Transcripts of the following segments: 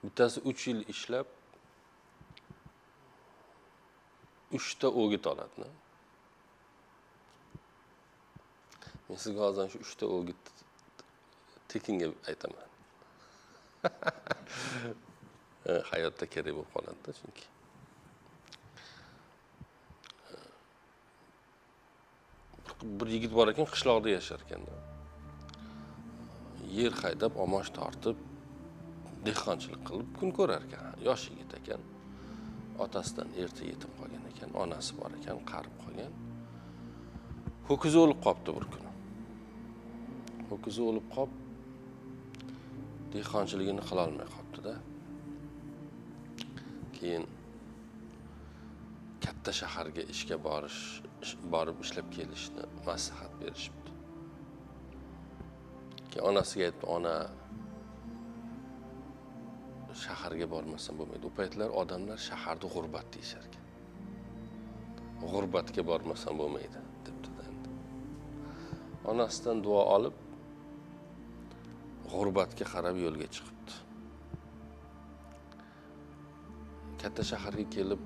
Bittasi 3 yil ishlab 3 ta o'git oladi. Men sizga hozir shu 3 ta o'git tekinga aytaman. Hayotda kerak bo'lib qoladi chunki. Bir yigit bor ekan, qishloqda yashar ekanda. Yer haydab, omoch tortib, dehqonchilik qilib kun ko'rar ekan. Yosh yigit ekan. Otasidan erta yetim qolgan ekan, onasi bor ekan, qarib qolgan. Ho'kizi o'lib qopti bir kuni. Ho'kizi o'lib qop, dehqonchiligini qila olmay qopti-da. Keyin katta shaharga ishga borib ishlab kelishni maslahat berishibdi. Keyin onasiga aytdi, ona shaharga bormasam bo'lmaydi. U paytlar odamlar shaharda g'urbat deyishar ekan. G'urbatga bormasam bo'lmaydi, debdi endi. Onasidan duo olib g'urbatga qarab yo'lga chiqibdi. Katta shaharga kelib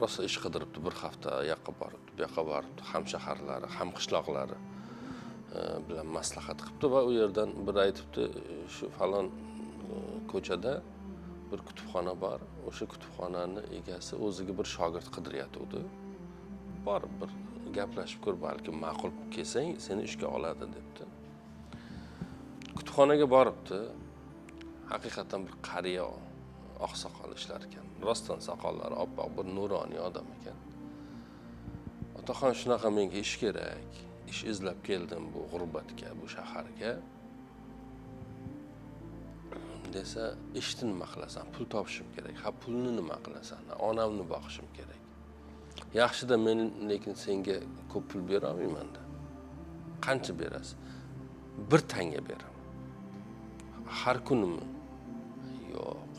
rosa ish qidiribdi, bir hafta yoqqa boribdi, bu yoqqa boribdi, ham shaharlari, ham qishloqlari bilan maslahat qilibdi va u yerdan bir aytibdi, shu falon ko'chada bir kutubxona bor. O'sha kutubxonani egasi o'ziga bir shogird qidiryapti. Borib bir gaplashib ko'r, balki ma'qul kelsang, seni ishga oladi debdi. Kutubxonaga boribdi. Haqiqatan bir qariya oqsoqol ishlar ekan. Rostdan soqollari oppoq, bir nuroniy odam ekan. Otaxon, shunaqa menga ish kerak. Ish izlab keldim bu g'urbatga, bu shaharga. Desa, ishni nima qilasan? Pul topishim kerak. Ha, pulni nima qilasan? Onamni boqishim kerak. Yaxshida men lekin senga ko'p pul bera olmayman-da. Qancha berasiz? 1 tanga beraman. Har kunimi? Yo'q.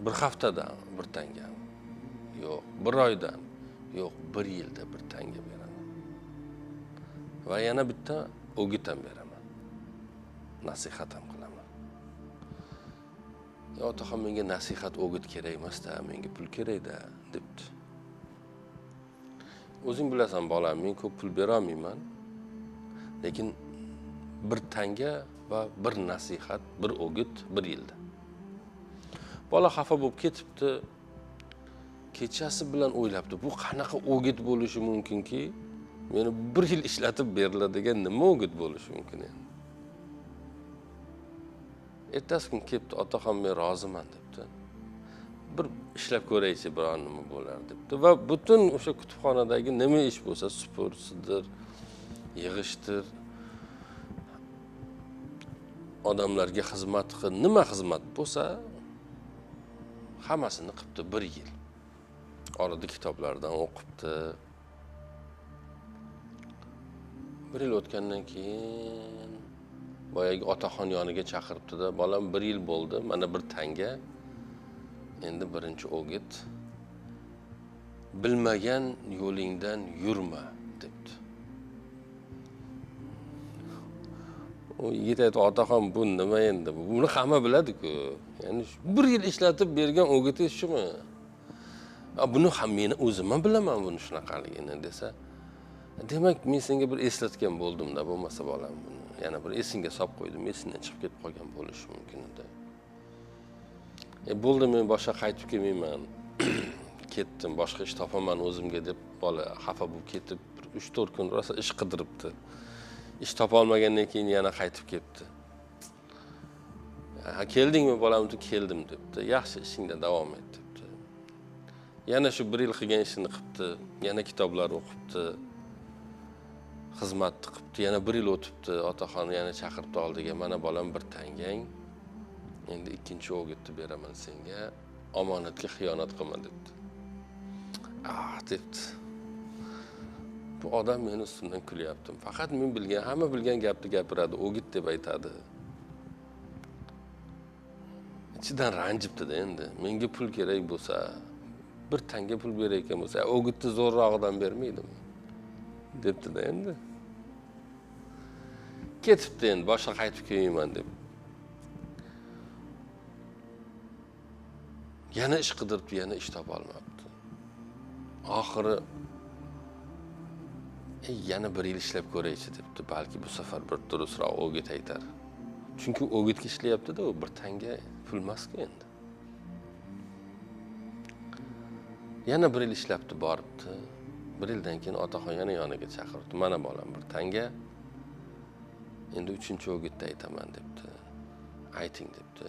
Bir haftadan 1 tanga. Yo'q, 1 oydan. Yo'q, 1 yilda 1 tanga beraman. Va yana bitta o'git ham beraman. Nasihat ham qilaman. Otaxon, menga nasihat o'git kerak emas-da, menga pul kerak-da, debdi. O'zing bilasan, bolam, men ko'p pul bera olmayman. Lekin 1 tanga va 1 nasihat, 1 o'git 1 yilda. Bola xafa bo'lib ketibdi. Kechasi bilan o'ylabdi, bu qanaqa o'git bo'lishi mumkinki, meni 1 yil ishlatib beriladigan nima o'git bo'lishi mumkin endi. Ertasi kun kelibdi, otaxon, men roziman debdi. Bir ishlab ko'raychi, biror nima bo'lar debdi va butun o'sha kutubxonadagi nima ish bo'lsa, supursidir, yig'ishtir, odamlarga xizmat qil, nima xizmat bo'lsa, hammasini qilibdi 1 yil. Orada kitoblardan o'qibdi. 1 yil o'tgandan keyin boyagi otaxon yoniga chaqiribdi-da, bolam 1 yil bo'ldi, mana 1 tanga. Endi birinchi o'git. Bilmagan yo'lingdan yurma, debdi. O yigit aytdi, otaxon, bu nima endi? Buni hamma biladi-ku. Ya'ni 1 yil ishlatib bergan o'giti shumi? Buni ham men o'zim ham bilaman buni shunaqaligini desa, demak men senga bir eslatgan bo'ldim-da, bo'lmasa bolam buni yana bir esingga solib qo'ydim, esimdan chiqib ketib qolgan bo'lishi mumkin edi. Bo'ldi, men boshqa qaytib kelmayman. Ketdim, boshqa ish topaman o'zimga deb bola xafa bo'lib ketib 3-4 kun rosa ish qidiribdi. Ish topa olmagandan keyin yana qaytib ketdi. Ha, keldingmi bolam? Keldim debdi. Yaxshi, ishingda davom et debdi. Yana shu 1 yil qilgan ishini qilibdi, yana kitoblar o'qibdi, xizmat qilibdi, yana 1 yil o'tibdi, otaxon yana chaqiribdi oldiga, mana bolam 1 tangang, endi 2-chi o'gitni beraman senga, omonatga xiyonat qilma debdi. Debdi. Bu odam meni ustimdan kulyapti. Faqat men bilgan, hamma bilgan gapni gapiradi, o'git deb aytadi. Ichidan ranjibdi-da endi. Menga pul kerak bo'lsa, 1 tanga pul berayotgan bo'lsa, o'gitni zo'rrog'idan bermaydimi? Debdi-da endi. ketibdi endi boshqa qaytib kelmayman deb. Yana ish qidiribdi, yana ish topa olmabdi. Oxiri yana bir yil ishlab ko'raychi debdi. Balki bu safar bir durustroq o'git aytar. Chunki o'gitga ishlayapti-da, u bir tanga pul emas-ku endi. Yana bir yil ishlabdi, boribdi. Bir yildan keyin otaxon yana yoniga chaqirdi. Mana bolam bir tanga. Endi 3-o'gitda aytaman debdi. Ayting debdi.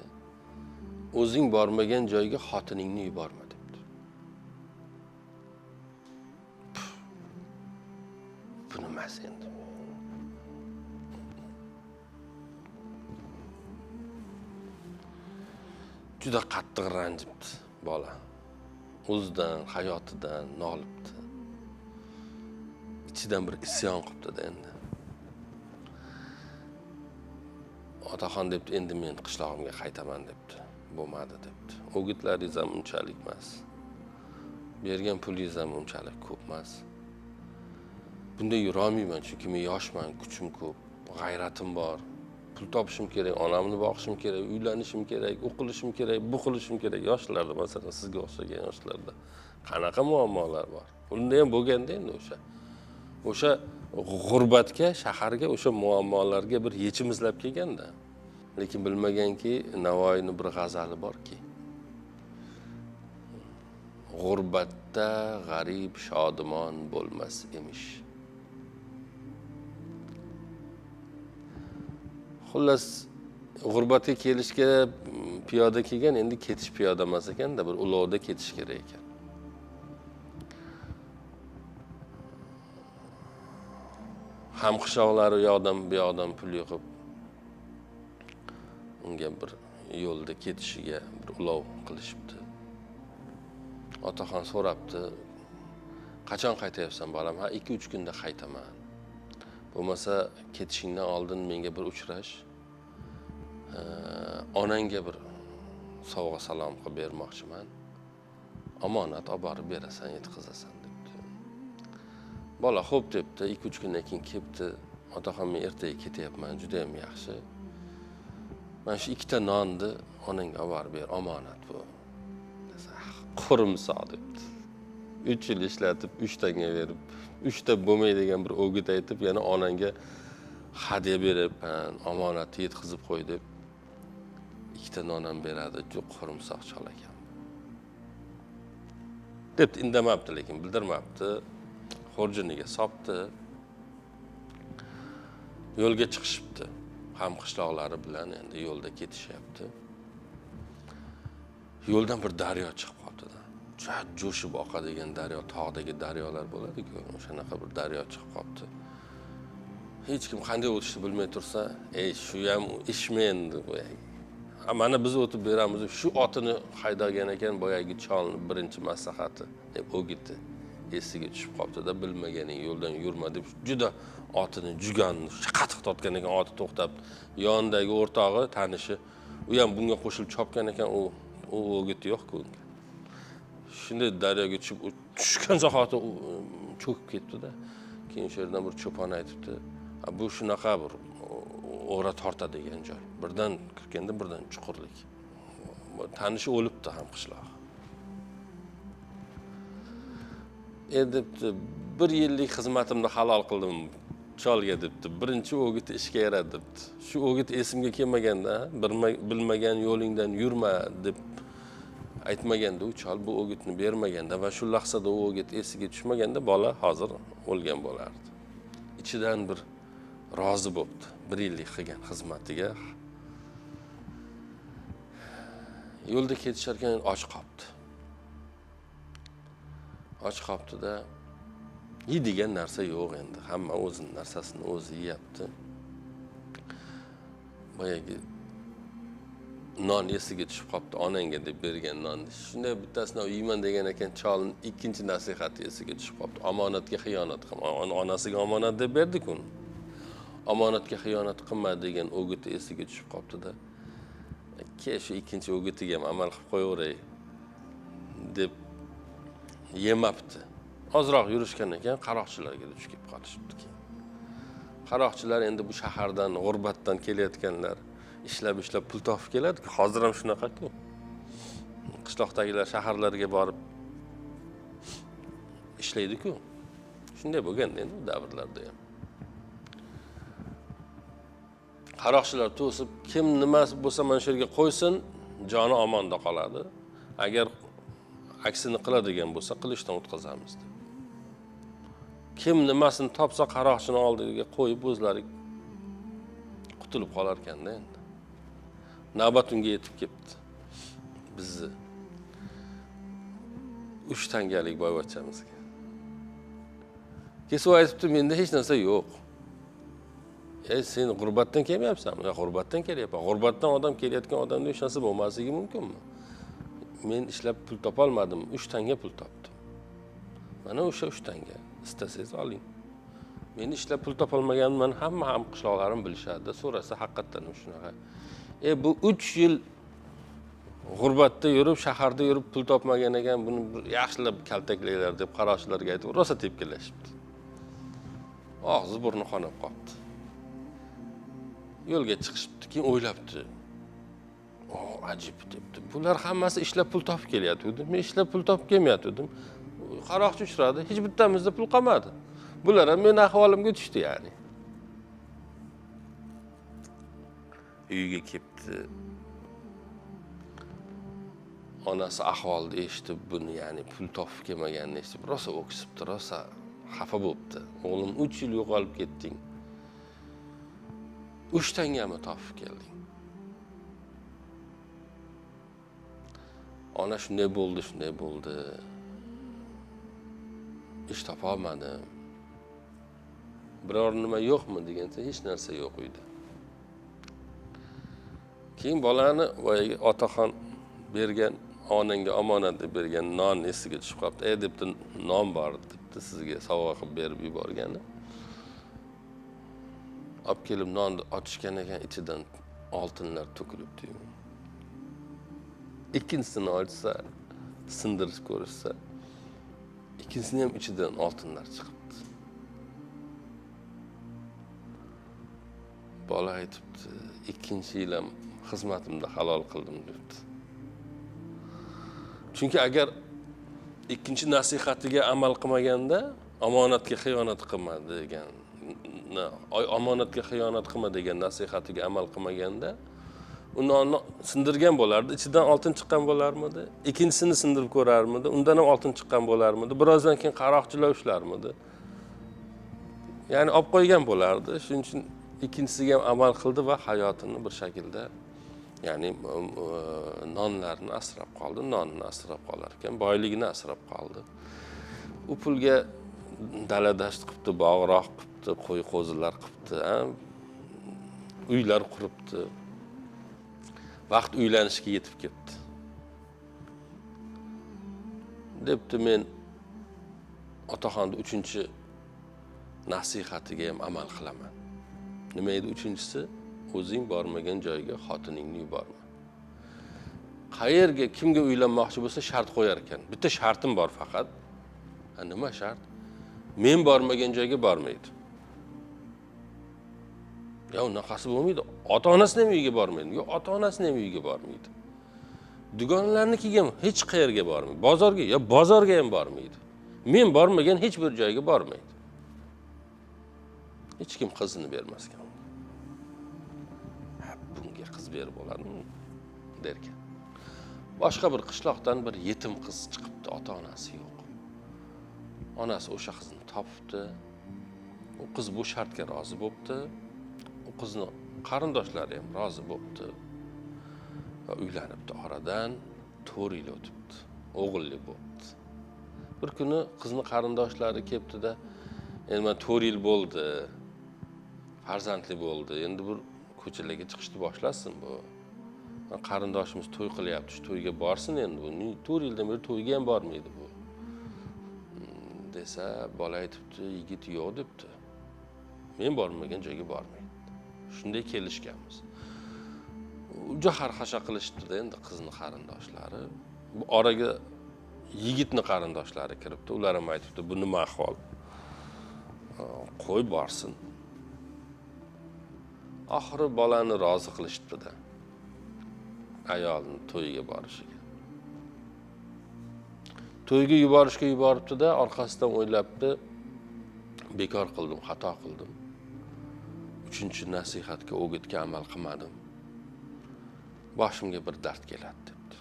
O'zing bormagan joyga xotiningni yuborma debdi. Bu nimasi endi? Juda qattiq ranjibdi bola. O'zidan, hayotidan nolibdi. Ichidan bir isyon qilibdi-da endi. Otaxon debdi, endi men qishlog'imga qaytaman debdi. Bo'lmadi debdi. O'gitlaringiz ham unchalik emas. Bergan pulingiz ham unchalik ko'p emas. Bunda yura olmayman, chunki men yoshman, kuchim ko'p, g'ayratim bor. Pul topishim kerak, onamni boqishim kerak, uylanishim kerak, o'qilishim kerak, bu qilishim kerak. Yoshlarda, masalan, sizga o'xshagan yoshlarda qanaqa muammolar bor. Unda ham bo'lganda endi o'sha g'urbatga, shaharga, o'sha muammolarga bir yechim izlab kelganda. Lekin bilmaganki, Navoiyning bir g'azali borki, g'urbatda g'arib shodimon bo'lmas emish. Xullas, g'urbatga kelishga piyoda kelgan, endi ketish piyoda emas ekanda, bir ulovda ketish kerak ekan. Ham qishoqlari u yoqdan bu yoqdan pul yig'ib unga bir yo'lda ketishiga bir ulov qilishibdi. Otaxon so'rabdi, qachon qaytayapsan bolam? Ha, 2-3 kunda qaytaman. Bo'lmasa ketishingdan oldin menga bir uchrash. Onangga bir sovg'a salom qilib bermoqchiman. Omonat olib borib berasan, yetkazasan debdi. Bola xo'p debdi, 2-3 kundan keyin kelibdi. Otaxon, men ertaga ketyapman, juda ham yaxshi. Mana shu 2 ta nonni onangga olib borib ber, omonat bu. Desa, qo'rimsoq debdi. 3 yil ishlatib 3 tanga berib, 3 ta bo'lmaydigan bir o'git aytib, yana onangga hadya berib, omonatni yetkazib qo'y deb 2 ta non ham beradi. Juda qo'rimsoq chol ekan. Debdi, indamabdi, lekin bildirmabdi. Xurjuniga sopdi. Yo'lga chiqishibdi. Ham qishloqlari bilan endi yo'lda ketishyapti. Yo'ldan bir daryo chiqib qoldi-da. Jo'shib oqadigan daryo, tog'dagi daryolar bo'ladi-ku, o'shanaqa bir daryo chiqib qoldi. Hech kim qanday o'tishni bilmay tursa, shu ham ishmi endi bu. Mana biz o'tib beramiz, shu otini haydagan ekan boyagi cholni birinchi maslahati deb o'gitdi. Esiga tushib qoldi-da, bilmaganing yo'ldan yurma deb juda otini jugonni qattiq tortgan ekan, oti to'xtab, yonidagi o'rtog'i, tanishi, u ham bunga qo'shilib chopgan ekan, u o'giti yo'q-ku. Shunday daryoga tushgan zahoti cho'kib ketdi-da. Keyin o'sha yerdan bir cho'pon aytibdi, bu shunaqa bir o'ra tortadigan joy. Birdan kirganda birdan chuqurlik. Tanishi o'libdi ham qishloq. Debdi, 1 yillik xizmatimni halol qildim cholga debdi. Birinchi o'giti ishga yaradi debdi. Shu o'git esimga kelmaganda, bilmagan yo'lingdan yurma deb aytmaganda, u chol bu o'gitni bermaganda va shu lahzada u o'git esiga tushmaganda bola hozir o'lgan bo'lardi. Ichidan bir rozi bo'ldi 1 yillik qilgan xizmatiga. Yo'lda ketisharkan och qoldi. Och qoldi-da, yeydigan narsa yo'q endi. Hamma o'zining narsasini o'zi yeyapti. Boyagi non esiga tushib qoldi, onangga deb bergan nonni. Shunday bittasini yeyman degan ekan, cholning ikkinchi nasihati esiga tushib qoldi. Omonatga xiyonat qilma. Onasiga omonat deb berdi-ku. Omonatga xiyonat qilma degan o'giti esiga tushib qoldi-da. Shu ikkinchi o'gitiga ham amal qilib qo'yaveray deb yemabdi. Ozroq yurishgan ekan, qaroqchilarga duch kelib qolishibdi. qaroqchilar endi bu shahardan, g'urbatdan kelayotganlar ishlab pul topib keladi. Hozir ham shunaqa-ku. Qishloqdagilar shaharlarga borib ishlaydi-ku. Shunday bo'lgan endi bu davrlarda ham. Qaroqchilar to'sib, kim nima bo'lsa mana shu yerga qo'ysin, joni omonda qoladi. Agar aksini qiladigan bo'lsa, qilishdan o'tkazamiz deb. Kim nimasini topsa qaroqchini oldiga qo'yib o'zlari qutulib qolar ekanda endi. Navbat unga yetib ketdi. Bizni 3 tangalik boyvachchamizga. Kesib aytibdi, menda hech narsa yo'q. Sen g'urbatdan kelmayapsanmi? Yo, g'urbatdan kelyapman. G'urbatdan odam kelayotgan odamda hech narsa bo'lmasligi mumkinmi? Men ishlab pul topolmadim, 3 tanga pul topdim. Mana o'sha 3 tanga. İstasangiz oling. Men ishlab pul topolmaganimni hamma qishloqlarim bilishadi. So'rasa haqiqatan shunaqa. Bu 3 yil g'urbatda yurib, shaharda yurib pul topmagan ekan, buni yaxshilab kaltaklaylar deb qaroqchilarga aytib, rosa tepkilashibdi. Og'zi burni qonab qoldi. Yo'lga chiqishibdi, keyin o'ylabdi. Ajib debdi. Bular hammasi ishlab pul topib kelyapti. Men ishlab pul topib kelmayatdim. Qaroqchi uchradi, hech bittamizda pul qolmadi. Bular ham men ahvolimga tushdi ya'ni. Uyga kelibdi. Onasi ahvolni eshitib, buni ya'ni pul topib kelmaganini eshitib, rosa o'ksibdi, rosa xafa bo'libdi. O'g'lim 3 yil yo'qolib ketding. 3 tangami topib kelding. Ona shunday bo'ldi. Ish topolmadim. Biror nima yo'qmi deganda hech narsa yo'q uyda. Keyin bolani voyaga otaxon bergan, onangga omonat deb bergan non esiga tushib qolibdi. Debdi, non bor debdi, sizga sovg'a qilib berib yuborgani. Olib kelib nonni ochishgan ekan, ichidan oltinlar to'kilibdi. Ikkinchisini ochsa, sindirib ko'rishsa, ikkinchisini ham ichidan oltinlar chiqibdi. Bola aytibdi, 2-yil ham xizmatimda halol qildim debdi. Chunki agar 2-chi nasihatiga amal qilmaganda omonatga xiyonat qilma degan, omonatga xiyonat qilma degan nasihatiga amal qilmaganda u nonni sindirgan bo'lardi, ichidan oltin chiqqan bo'larmidi? Ikkinchisini sindirib ko'rarmidi? Undan ham oltin chiqqan bo'larmidi? Birozdan keyin qaroqchilar ushlarmidi? Ya'ni olib qo'ygan bo'lardi. Shuning uchun ikkinchisiga ham amal qildi va hayotini bir shaklda, ya'ni nonlarni asrab qoldi, nonni asrab qolar ekan, boyligini asrab qoldi. U pulga dala-dasht qilibdi, bog'roq qilibdi, qo'y-qo'zilar qilibdi, uylar quribdi. Vaqt uylanishga yetib ketdi. Debdi, men otaxonning 3-chi nasihatiga ham amal qilaman. Nima edi 3-chisi? O'zing bormagan joyga xotiningni yuborma. Qayerga, kimga uylanmoqchi bo'lsa shart qo'yar ekan. Bitta shartim bor faqat. Nima shart? Men bormagan joyga bormaydi. Ya unaqasi bo'lmaydi. Ota-onasining uyiga bormaydi. Yo, ota-onasining ham uyiga bormaydi. Dugonlarnikiga ham hech qayerga bormaydi. Bozorga, yo bozorga ham bormaydi. Men bormagan hech bir joyga bormaydi. Hech kim qizini bermas ekan. Bunga qiz berib bo'ladimi derkan. Boshqa bir qishloqdan bir yetim qiz chiqibdi, ota-onasi yo'q. Onasi o'sha qizni topibdi. U qiz bu shartga rozi bo'libdi. U qizni qarindoshlari ham rozi bo'libdi. Va uylanibdi. Oradan 4 yil o'tibdi. O'g'illi bo'libdi. Bir kuni qizni qarindoshlari kelibdi-da, endi men 4 yil bo'ldi. Farzandli bo'ldi. Endi bir ko'chalarga chiqishni boshlasin bu. Qarindoshimiz to'y qilyapti, shu to'yga borsin endi bu. 4 yildan beri to'yga ham bormaydi bu. Desa, bola aytibdi, yigit yo'q debdi. Men bormagan joyga bormaydi. Shunday kelishganmiz. Juda xarxasha qilishdi endi qizni qarindoshlari. Bu oraga yigitni qarindoshlari kiribdi. Ular ham aytibdi, bu nima ahvol? Qo'y borsin. Oxiri bolani rozi qilishdi-da. Ayolni to'yiga borishiga. To'yiga yuboribdi-da, orqasidan o'ylabdi, bekor qildim, xato qildim. 3-nasihatga, o'gitga amal qilmadim. Boshimga bir dard keladi debdi.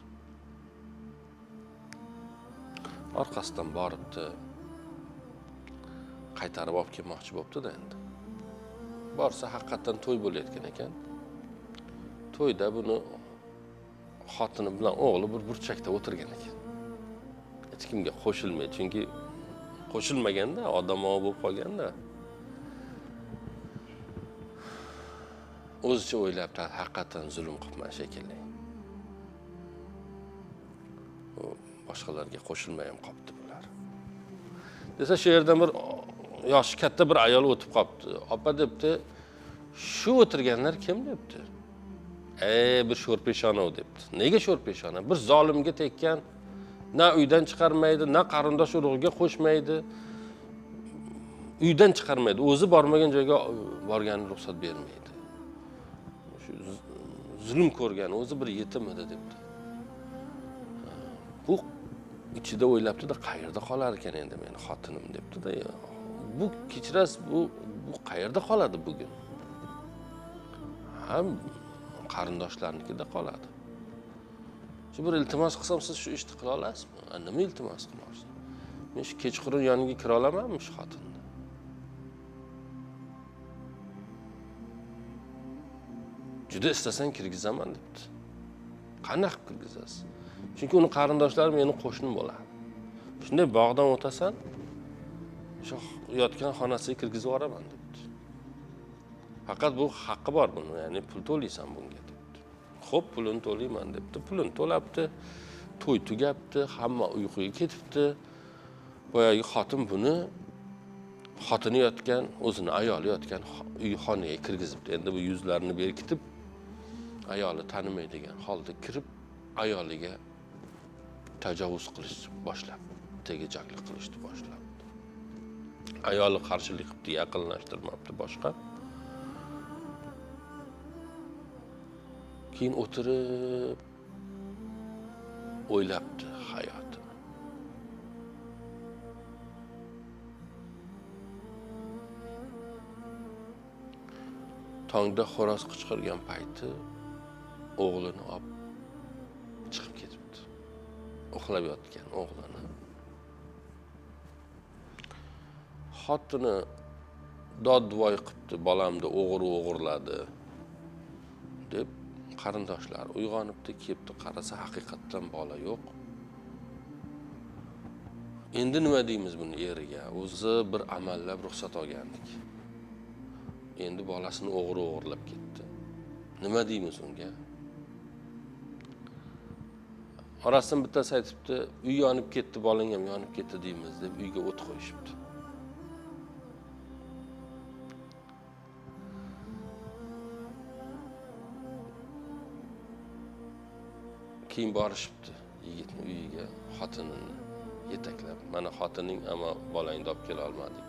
Orqasidan boribdi. Qaytarib olib kelmoqchi bo'pti-da endi. Borsa haqiqatan to'y bo'layotgan ekan. To'yda buni xotini bilan o'g'li bir burchakda o'tirgan ekan. Hech kimga qo'shilmaydi, chunki qo'shilmaganda, odamovi bo'lib qolganda. O'zicha o'ylabdi, haqiqatan zulm qilman shekilli. Boshqalarga qo'shilmay ham qopti bular. Desa shu yerdan bir yoshi katta bir ayol o'tib qopti. Opa debdi, "Shu o'tirganlar kim?" debdi. Bir sho'rpeshona u debdi. Nega sho'rpeshona? Bir zolimga tekkan, na uydan chiqarmaydi, na qarindosh urug'iga qo'shmaydi. Uydan chiqarmaydi. O'zi bormagan joyga borganini ruxsat bermaydi. Shu zulm ko'rgan, o'zi bir yetim edi debdi. Bu ichida o'ylabdi-da, qayerda qolar ekan endi meni xotinim debdi-da. Bu kechirasiz, bu qayerda qoladi bugun? Ham qarindoshlarnikida qoladi. Shu bir iltimos qilsam, siz shu ishni qila olasizmi? Nima iltimos qilmoqchi? Men shu kechqurun yoniga kira olamanmi shu xotinni? Juda istasang kirgizaman debdi. Qanaqa kirgizasiz? Chunki uni qarindoshlari meni qo'shnim bo'ladi. Shunday bog'dan o'tasan, shu yotgan xonasiga kirgizib yuboraman debdi. Faqat bu haqqi bor buni, ya'ni pul to'laysan bunga debdi. Xo'p, pulini to'layman debdi. Pulini to'labdi, to'y tugabdi, hamma uyquga ketibdi. Boyagi xotin buni xotini yotgan, o'zini ayoli yotgan uy xonaga kirgizibdi. Endi bu yuzlarini berkitib, ayoli tanimaydigan holda kirib, ayoliga tajovuz qilish boshlab, tegajaqlik qilishni boshlab. Ayoli qarshilik qilibdi, yaqinlashtirmabdi boshqa. Keyin o'tirib o'ylabdi hayotini. Tongda xo'roz qichqirgan payti o'g'lini olib chiqib ketibdi. Uxlab yotgan o'g'lini. Xotini dod-voy qilibdi, bolamni o'g'irladi deb qarindoshlar uyg'onibdi, kelibdi, qarasa haqiqatdan bola yo'q. Endi nima deymiz buni eriga? O'zi bir amallab ruxsat olgandik. Endi bolasini o'g'irlab ketdi. Nima deymiz unga? Orasidan bittasi aytibdi, uy yonib ketdi, bolang ham yonib ketdi deymiz deb uyga o't qo'yishibdi. Keyin borishibdi yigitning uyiga, xotinini yetaklab. Mana xotining, ama bolangni olib kela olmadik.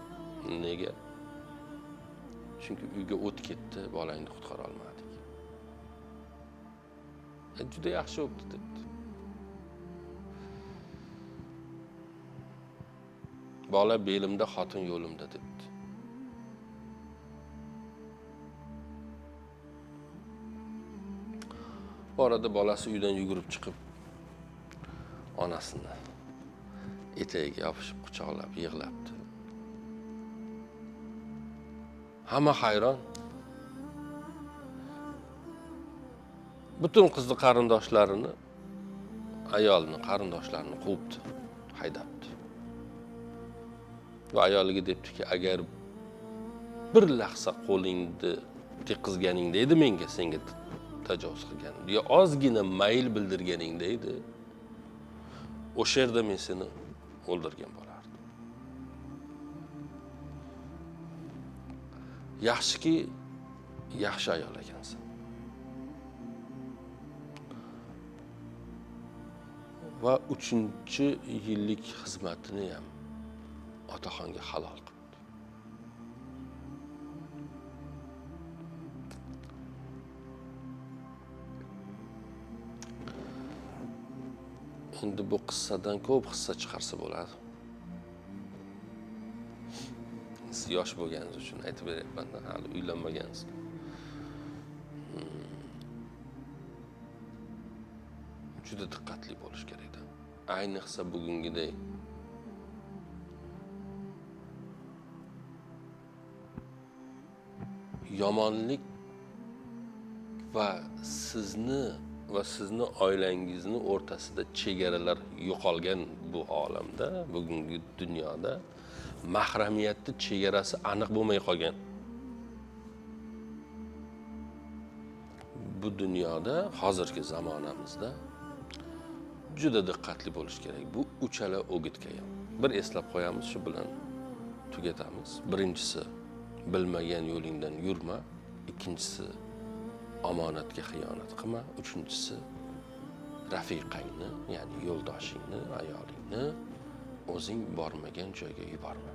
Nega? Chunki uyga o't ketdi, bolangni qutqara olmadik. Juda yaxshi bo'pti debdi. Bola belimda, xotin yo'limda debdi. Bu arada bolasi uydan yugurib chiqib, onasini etagiga yopishib, quchoqlab, yig'labdi. Hamma hayron. Butun qizni qarindoshlarini, ayolni qarindoshlarini quvibdi, haydabdi. Va ayoliga debdiki, agar bir lahza qo'lingni tekkizganingda edi menga, senga tajovuz qilganim, yo ozgina mayl bildirganingda edi, o'sha yerda men seni o'ldirgan bo'lardim. Yaxshiki, yaxshi ayol ekansan. Va 3-yillik xizmatini ham otaxonga halol qildi. Endi bu qissadan ko'p hissa chiqarsa bo'ladi. Siz yosh bo'lganingiz uchun aytib beryapman, hali uylanmagansiz. Juda diqqatli bo'lish kerak. Ayniqsa bugungidek yomonlik va sizni oilangizni o'rtasida chegaralar yo'qolgan bu olamda, bugungi dunyoda mahramiyatning chegarasi aniq bo'lmay qolgan. Bu dunyoda hozirgi zamonamizda juda diqqatli bo'lish kerak. Bu uchala o'gitga ham. Bir eslab qo'yamiz, shu bilan tugatamiz. Birinchisi, bilmagan yo'lingdan yurma. Ikkinchisi, omonatga xiyonat qilma. Uchinchisi, rafiqangni, ya'ni yo'ldoshingni, ayolingni o'zing bormagan joyga yuborma.